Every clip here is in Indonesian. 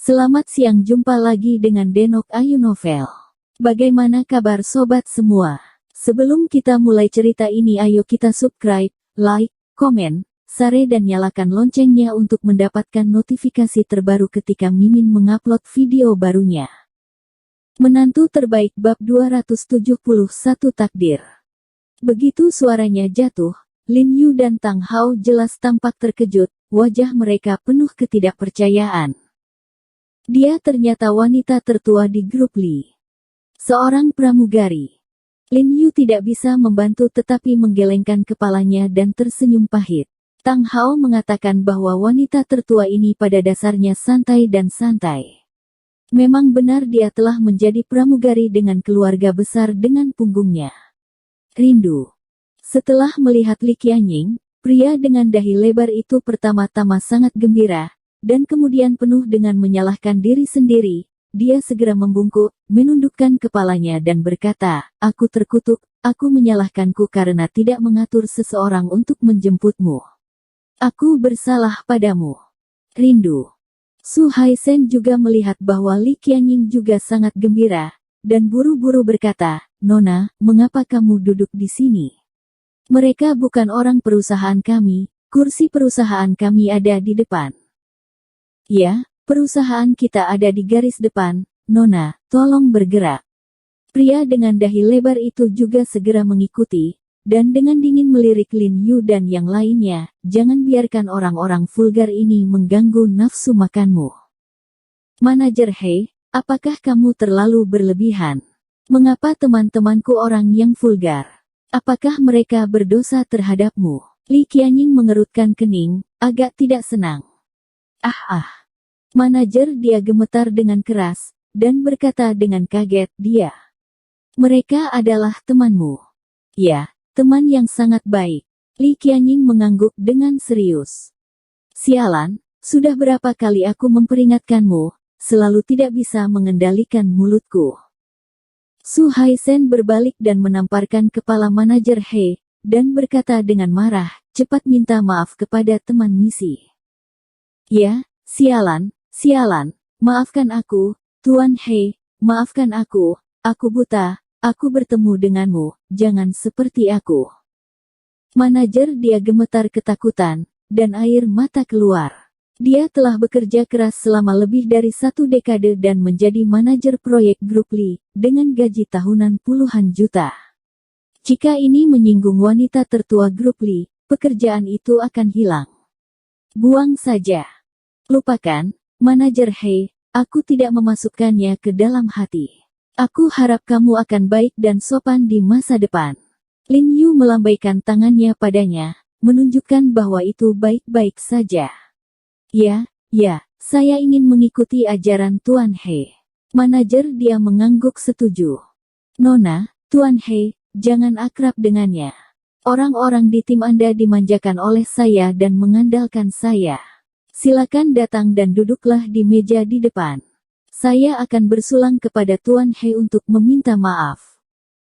Selamat siang, jumpa lagi dengan Denok Ayu Novel. Bagaimana kabar sobat semua? Sebelum kita mulai cerita ini, ayo kita subscribe, like, komen, share dan nyalakan loncengnya untuk mendapatkan notifikasi terbaru ketika Mimin mengupload video barunya. Menantu terbaik bab 271 takdir. Begitu suaranya jatuh, Lin Yu dan Tang Hao jelas tampak terkejut, wajah mereka penuh ketidakpercayaan. Dia ternyata wanita tertua di grup Li. Seorang pramugari. Lin Yu tidak bisa membantu tetapi menggelengkan kepalanya dan tersenyum pahit. Tang Hao mengatakan bahwa wanita tertua ini pada dasarnya santai dan santai. Memang benar dia telah menjadi pramugari dengan keluarga besar dengan punggungnya. Rindu. Setelah melihat Li Qianying, pria dengan dahi lebar itu pertama-tama sangat gembira, dan kemudian penuh dengan menyalahkan diri sendiri, dia segera membungkuk, menundukkan kepalanya dan berkata, "Aku terkutuk, aku menyalahkanku karena tidak mengatur seseorang untuk menjemputmu. Aku bersalah padamu." Rindu. Su Haisen juga melihat bahwa Li Qianying juga sangat gembira, dan buru-buru berkata, "Nona, mengapa kamu duduk di sini? Mereka bukan orang perusahaan kami, kursi perusahaan kami ada di depan." "Ya, perusahaan kita ada di garis depan, Nona, tolong bergerak." Pria dengan dahi lebar itu juga segera mengikuti, dan dengan dingin melirik Lin Yu dan yang lainnya, "Jangan biarkan orang-orang vulgar ini mengganggu nafsu makanmu. Manajer He, apakah kamu terlalu berlebihan? Mengapa teman-temanku orang yang vulgar? Apakah mereka berdosa terhadapmu?" Li Qianying mengerutkan kening, agak tidak senang. Manajer, dia gemetar dengan keras, dan berkata dengan kaget, "Mereka adalah temanmu." "Ya, teman yang sangat baik." Li Qianying mengangguk dengan serius. "Sialan, sudah berapa kali aku memperingatkanmu, selalu tidak bisa mengendalikan mulutku." Su Haisen berbalik dan menamparkan kepala manajer He, dan berkata dengan marah, "Cepat minta maaf kepada teman misi." "Ya, sialan, maafkan aku, Tuan He, maafkan aku buta, aku bertemu denganmu, jangan seperti aku." Manajer, dia gemetar ketakutan, dan air mata keluar. Dia telah bekerja keras selama lebih dari 1 dekade dan menjadi manajer proyek grup Li, dengan gaji tahunan puluhan juta. Jika ini menyinggung wanita tertua grup Li, pekerjaan itu akan hilang. Buang saja. Lupakan, Manajer He, aku tidak memasukkannya ke dalam hati. Aku harap kamu akan baik dan sopan di masa depan. Lin Yu melambaikan tangannya padanya, menunjukkan bahwa itu baik-baik saja. Ya, saya ingin mengikuti ajaran Tuan He." Manajer, dia mengangguk setuju. "Nona, Tuan He, jangan akrab dengannya. Orang-orang di tim Anda dimanjakan oleh saya dan mengandalkan saya. Silakan datang dan duduklah di meja di depan. Saya akan bersulang kepada Tuan He untuk meminta maaf."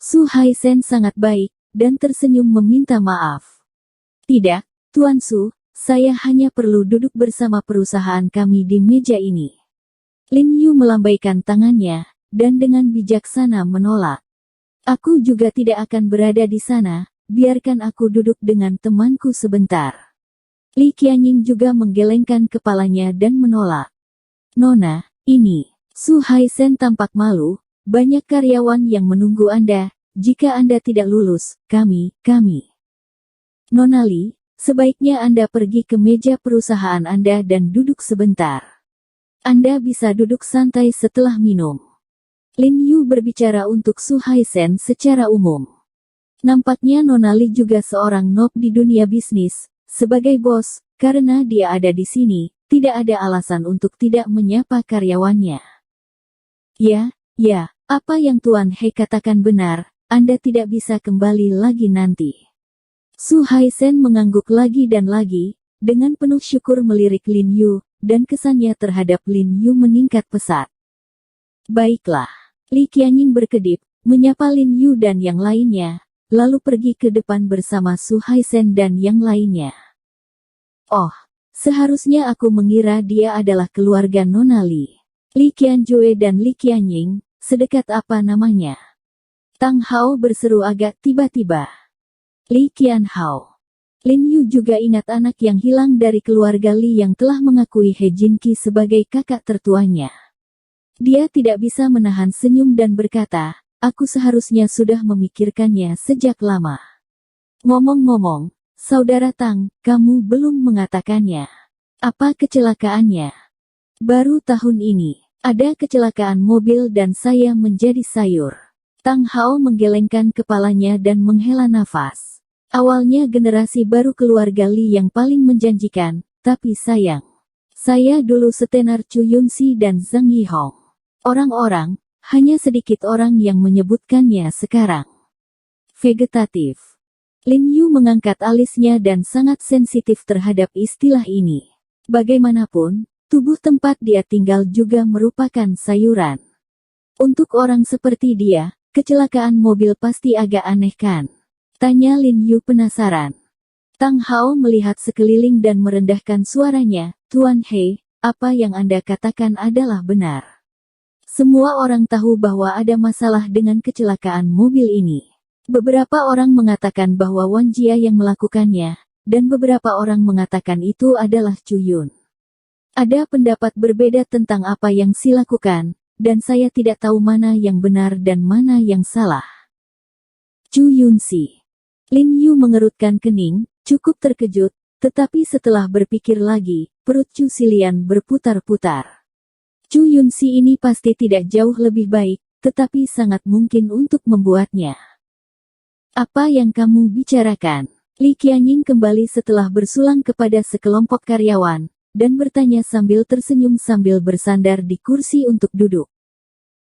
Su Haisen sangat baik, dan tersenyum meminta maaf. "Tidak, Tuan Su, saya hanya perlu duduk bersama perusahaan kami di meja ini." Lin Yu melambaikan tangannya, dan dengan bijaksana menolak. "Aku juga tidak akan berada di sana, biarkan aku duduk dengan temanku sebentar." Li Qianying juga menggelengkan kepalanya dan menolak. "Nona, ini." Su Haisen tampak malu, "Banyak karyawan yang menunggu Anda, jika Anda tidak lulus, kami. Nona Li, sebaiknya Anda pergi ke meja perusahaan Anda dan duduk sebentar. Anda bisa duduk santai setelah minum." Lin Yu berbicara untuk Su Haisen secara umum. Nampaknya Nona Li juga seorang noob di dunia bisnis. Sebagai bos, karena dia ada di sini, tidak ada alasan untuk tidak menyapa karyawannya. Ya, apa yang Tuan He katakan benar, Anda tidak bisa kembali lagi nanti." Su Haisen mengangguk lagi dan lagi, dengan penuh syukur melirik Lin Yu, dan kesannya terhadap Lin Yu meningkat pesat. "Baiklah." Li Qianying berkedip, menyapa Lin Yu dan yang lainnya, lalu pergi ke depan bersama Su Haisen dan yang lainnya. "Oh, Seharusnya aku mengira dia adalah keluarga Nona Li. Li Qianjue dan Li Qianying, sedekat apa namanya? Tang Hao berseru agak tiba-tiba. Li Qianhao. Lin Yu juga ingat anak yang hilang dari keluarga Li yang telah mengakui He Jinqi sebagai kakak tertuanya. Dia tidak bisa menahan senyum dan berkata, aku seharusnya sudah memikirkannya sejak lama. Ngomong-ngomong, Saudara Tang, kamu belum mengatakannya. Apa kecelakaannya? Baru tahun ini, ada kecelakaan mobil dan saya menjadi sayur. Tang Hao menggelengkan kepalanya dan menghela nafas. Awalnya generasi baru keluarga Li yang paling menjanjikan, tapi sayang. Saya dulu setenar Chu Yunxi dan Zhang Yihong. Orang-orang, hanya sedikit orang yang menyebutkannya sekarang. Vegetatif. Lin Yu mengangkat alisnya dan sangat sensitif terhadap istilah ini. Bagaimanapun, tubuh tempat dia tinggal juga merupakan sayuran. Untuk orang seperti dia, kecelakaan mobil pasti agak aneh kan? Tanya Lin Yu penasaran. Tang Hao melihat sekeliling dan merendahkan suaranya, Tuan He, apa yang Anda katakan adalah benar. Semua orang tahu bahwa ada masalah dengan kecelakaan mobil ini. Beberapa orang mengatakan bahwa Wan Jia yang melakukannya, dan beberapa orang mengatakan itu adalah Chu Yun. Ada pendapat berbeda tentang apa yang Si lakukan, dan saya tidak tahu mana yang benar dan mana yang salah. Chu Yunxi. Lin Yu mengerutkan kening, cukup terkejut, tetapi setelah berpikir lagi, perut Chu Xilian berputar-putar. Chu Yunxi ini pasti tidak jauh lebih baik, tetapi sangat mungkin untuk membuatnya. Apa yang kamu bicarakan? Li Qianying kembali setelah bersulang kepada sekelompok karyawan, dan bertanya sambil tersenyum sambil bersandar di kursi untuk duduk.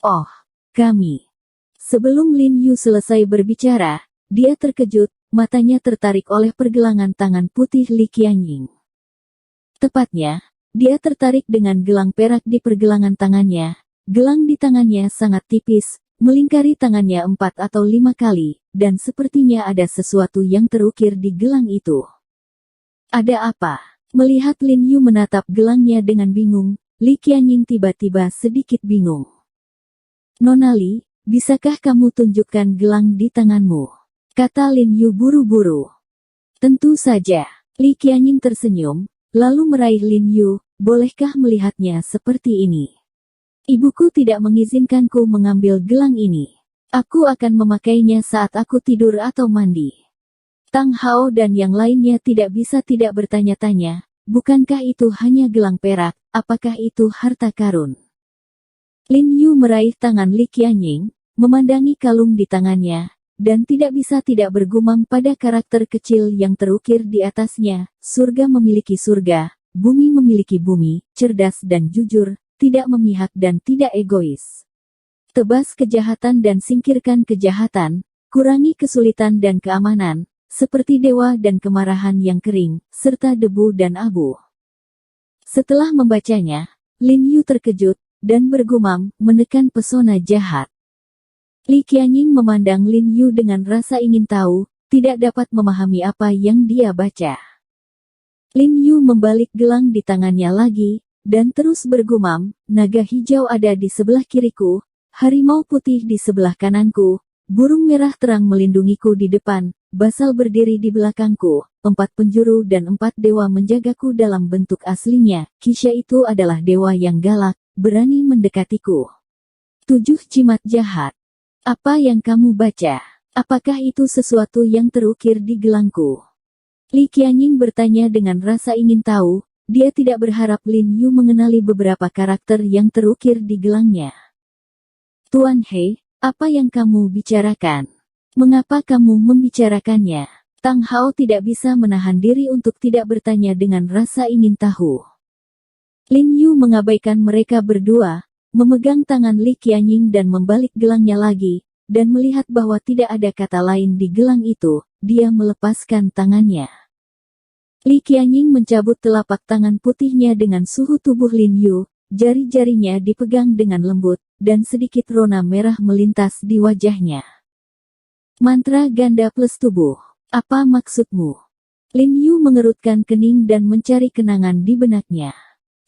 Oh, kami. Sebelum Lin Yu selesai berbicara, dia terkejut, matanya tertarik oleh pergelangan tangan putih Li Qianying. Tepatnya, dia tertarik dengan gelang perak di pergelangan tangannya. Gelang di tangannya sangat tipis, melingkari tangannya 4 atau 5 kali, dan sepertinya ada sesuatu yang terukir di gelang itu. Ada apa? Melihat Lin Yu menatap gelangnya dengan bingung, Li Qianying tiba-tiba sedikit bingung. Nona Li, bisakah kamu tunjukkan gelang di tanganmu? Kata Lin Yu buru-buru. Tentu saja. Li Qianying tersenyum, lalu meraih Lin Yu, bolehkah melihatnya seperti ini? Ibuku tidak mengizinkanku mengambil gelang ini. Aku akan memakainya saat aku tidur atau mandi. Tang Hao dan yang lainnya tidak bisa tidak bertanya-tanya, bukankah itu hanya gelang perak, apakah itu harta karun? Lin Yu meraih tangan Li Qianying, memandangi kalung di tangannya, dan tidak bisa tidak bergumam pada karakter kecil yang terukir di atasnya, surga memiliki surga, bumi memiliki bumi, cerdas dan jujur, tidak memihak dan tidak egois. Tebas kejahatan dan singkirkan kejahatan, kurangi kesulitan dan keamanan, seperti dewa dan kemarahan yang kering, serta debu dan abu. Setelah membacanya, Lin Yu terkejut, dan bergumam, menekan pesona jahat. Li Qianying memandang Lin Yu dengan rasa ingin tahu, tidak dapat memahami apa yang dia baca. Lin Yu membalik gelang di tangannya lagi, dan terus bergumam, naga hijau ada di sebelah kiriku, harimau putih di sebelah kananku, burung merah terang melindungiku di depan, basal berdiri di belakangku, 4 penjuru dan 4 dewa menjagaku dalam bentuk aslinya, Kisha itu adalah dewa yang galak, berani mendekatiku. 7 jimat jahat. Apa yang kamu baca? Apakah itu sesuatu yang terukir di gelangku? Li Qianying bertanya dengan rasa ingin tahu, dia tidak berharap Lin Yu mengenali beberapa karakter yang terukir di gelangnya. Tuan He, apa yang kamu bicarakan? Mengapa kamu membicarakannya? Tang Hao tidak bisa menahan diri untuk tidak bertanya dengan rasa ingin tahu. Lin Yu mengabaikan mereka berdua, memegang tangan Li Qianying dan membalik gelangnya lagi, dan melihat bahwa tidak ada kata lain di gelang itu, dia melepaskan tangannya. Li Qianying mencabut telapak tangan putihnya dengan suhu tubuh Lin Yu, jari-jarinya dipegang dengan lembut, dan sedikit rona merah melintas di wajahnya. Mantra ganda plus tubuh. Apa maksudmu? Lin Yu mengerutkan kening dan mencari kenangan di benaknya.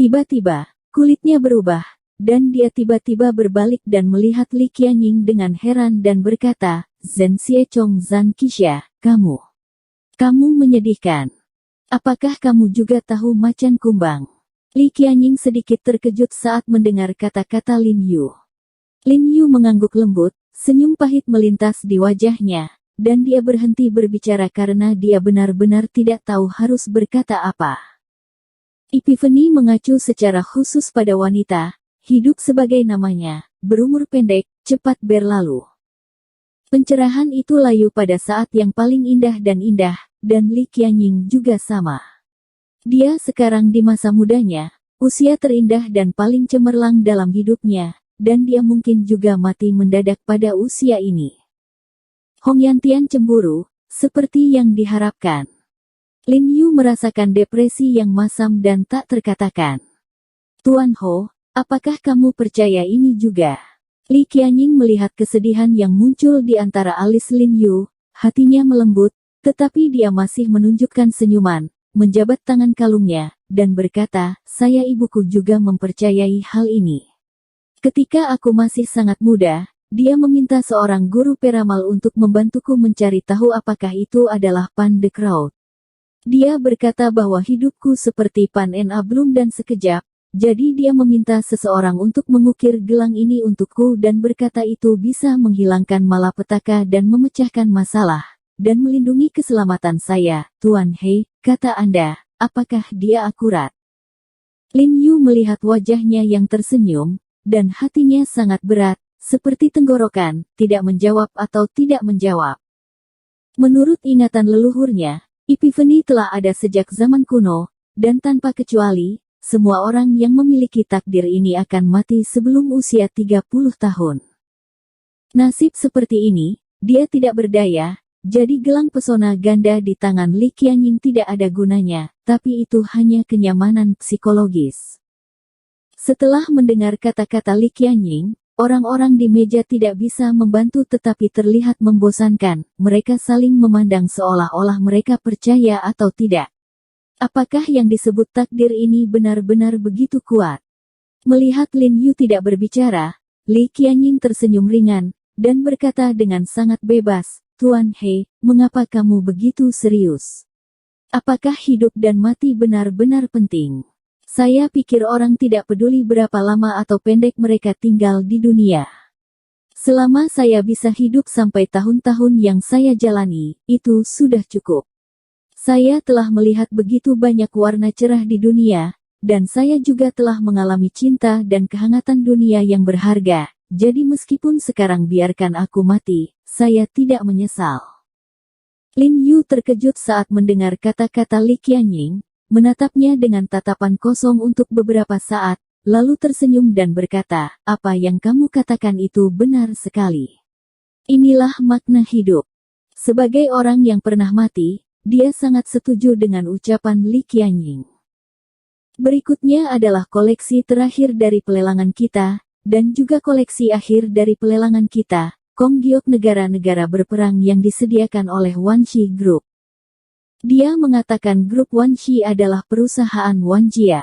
Tiba-tiba, kulitnya berubah, dan dia tiba-tiba berbalik dan melihat Li Qianying dengan heran dan berkata, Zhen Xiechong Zhan Qixia, kamu menyedihkan. Apakah kamu juga tahu macan kumbang? Li Qianying sedikit terkejut saat mendengar kata-kata Lin Yu. Lin Yu mengangguk lembut, senyum pahit melintas di wajahnya, dan dia berhenti berbicara karena dia benar-benar tidak tahu harus berkata apa. Epiphany mengacu secara khusus pada wanita, hidup sebagai namanya, berumur pendek, cepat berlalu. Pencerahan itu layu pada saat yang paling indah, dan Li Qianying juga sama. Dia sekarang di masa mudanya, usia terindah dan paling cemerlang dalam hidupnya, dan dia mungkin juga mati mendadak pada usia ini. Hong Yantian cemburu, seperti yang diharapkan. Lin Yu merasakan depresi yang masam dan tak terkatakan. Tuan Ho, apakah kamu percaya ini juga? Li Qianying melihat kesedihan yang muncul di antara alis Lin Yu, hatinya melembut, tetapi dia masih menunjukkan senyuman, menjabat tangan kalungnya, dan berkata, saya ibuku juga mempercayai hal ini. Ketika aku masih sangat muda, dia meminta seorang guru peramal untuk membantuku mencari tahu apakah itu adalah Pan de Kraut. Dia berkata bahwa hidupku seperti Pan en Ablum dan sekejap, jadi dia meminta seseorang untuk mengukir gelang ini untukku dan berkata itu bisa menghilangkan malapetaka dan memecahkan masalah, dan melindungi keselamatan saya. Tuan He, kata Anda, apakah dia akurat? Lin Yu melihat wajahnya yang tersenyum, dan hatinya sangat berat, seperti tenggorokan, tidak menjawab atau tidak menjawab. Menurut ingatan leluhurnya, Epiphany telah ada sejak zaman kuno, dan tanpa kecuali, semua orang yang memiliki takdir ini akan mati sebelum usia 30 tahun. Nasib seperti ini, dia tidak berdaya, jadi gelang pesona ganda di tangan Li Qianying tidak ada gunanya, tapi itu hanya kenyamanan psikologis. Setelah mendengar kata-kata Li Qianying, orang-orang di meja tidak bisa membantu tetapi terlihat membosankan, mereka saling memandang seolah-olah mereka percaya atau tidak. Apakah yang disebut takdir ini benar-benar begitu kuat? Melihat Lin Yu tidak berbicara, Li Qianying tersenyum ringan, dan berkata dengan sangat bebas, Tuan He, mengapa kamu begitu serius? Apakah hidup dan mati benar-benar penting? Saya pikir orang tidak peduli berapa lama atau pendek mereka tinggal di dunia. Selama saya bisa hidup sampai tahun-tahun yang saya jalani, itu sudah cukup. Saya telah melihat begitu banyak warna cerah di dunia, dan saya juga telah mengalami cinta dan kehangatan dunia yang berharga, jadi meskipun sekarang biarkan aku mati, saya tidak menyesal. Lin Yu terkejut saat mendengar kata-kata Li Qianying, menatapnya dengan tatapan kosong untuk beberapa saat, lalu tersenyum dan berkata, apa yang kamu katakan itu benar sekali. Inilah makna hidup. Sebagai orang yang pernah mati, dia sangat setuju dengan ucapan Li Qianying. Berikutnya adalah koleksi terakhir dari pelelangan kita, dan juga koleksi akhir dari pelelangan kita, Konggiok negara-negara berperang yang disediakan oleh Wanshi Group. Dia mengatakan grup Wanshi adalah perusahaan Wanjia.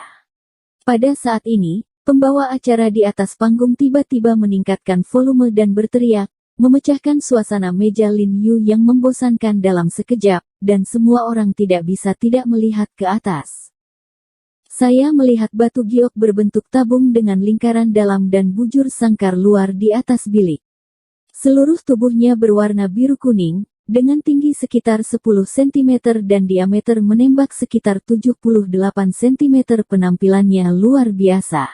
Pada saat ini, pembawa acara di atas panggung tiba-tiba meningkatkan volume dan berteriak, memecahkan suasana meja Lin Yu yang membosankan dalam sekejap, dan semua orang tidak bisa tidak melihat ke atas. Saya melihat batu giok berbentuk tabung dengan lingkaran dalam dan bujur sangkar luar di atas bilik. Seluruh tubuhnya berwarna biru kuning, dengan tinggi sekitar 10 cm dan diameter menembak sekitar 78 cm. Penampilannya luar biasa.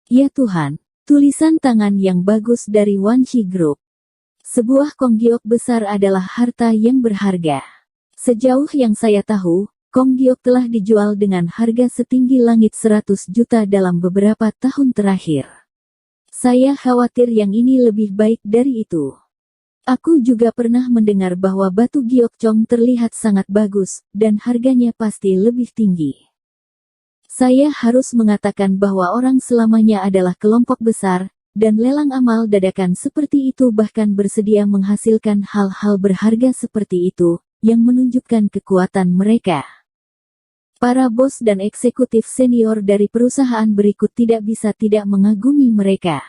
Ya Tuhan, tulisan tangan yang bagus dari Wanshi Group. Sebuah konggiok besar adalah harta yang berharga. Sejauh yang saya tahu, konggiok telah dijual dengan harga setinggi langit 100 juta dalam beberapa tahun terakhir. Saya khawatir yang ini lebih baik dari itu. Aku juga pernah mendengar bahwa batu giokcong terlihat sangat bagus, dan harganya pasti lebih tinggi. Saya harus mengatakan bahwa orang selamanya adalah kelompok besar, dan lelang amal dadakan seperti itu bahkan bersedia menghasilkan hal-hal berharga seperti itu, yang menunjukkan kekuatan mereka. Para bos dan eksekutif senior dari perusahaan berikut tidak bisa tidak mengagumi mereka.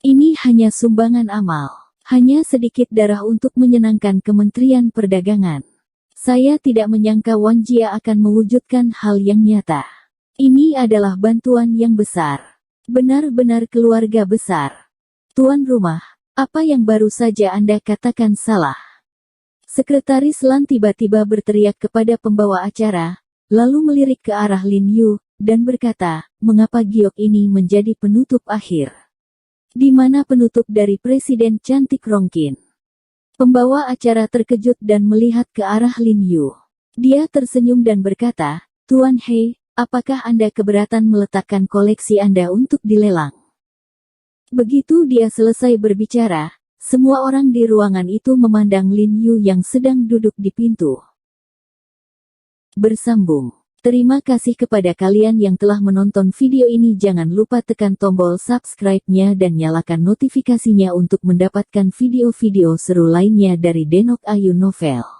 Ini hanya sumbangan amal. Hanya sedikit darah untuk menyenangkan Kementerian Perdagangan. Saya tidak menyangka Wan Jia akan mewujudkan hal yang nyata. Ini adalah bantuan yang besar. Benar-benar keluarga besar. Tuan rumah, apa yang baru saja Anda katakan salah? Sekretaris Lan tiba-tiba berteriak kepada pembawa acara, lalu melirik ke arah Lin Yu, dan berkata, mengapa giok ini menjadi penutup akhir? Di mana penutup dari Presiden Cantik Rongkin? Pembawa acara terkejut dan melihat ke arah Lin Yu. Dia tersenyum dan berkata, Tuan He, apakah Anda keberatan meletakkan koleksi Anda untuk dilelang? Begitu dia selesai berbicara, semua orang di ruangan itu memandang Lin Yu yang sedang duduk di pintu. Bersambung. Terima kasih kepada kalian yang telah menonton video ini. Jangan lupa tekan tombol subscribe-nya dan nyalakan notifikasinya untuk mendapatkan video-video seru lainnya dari Denok Ayu Novel.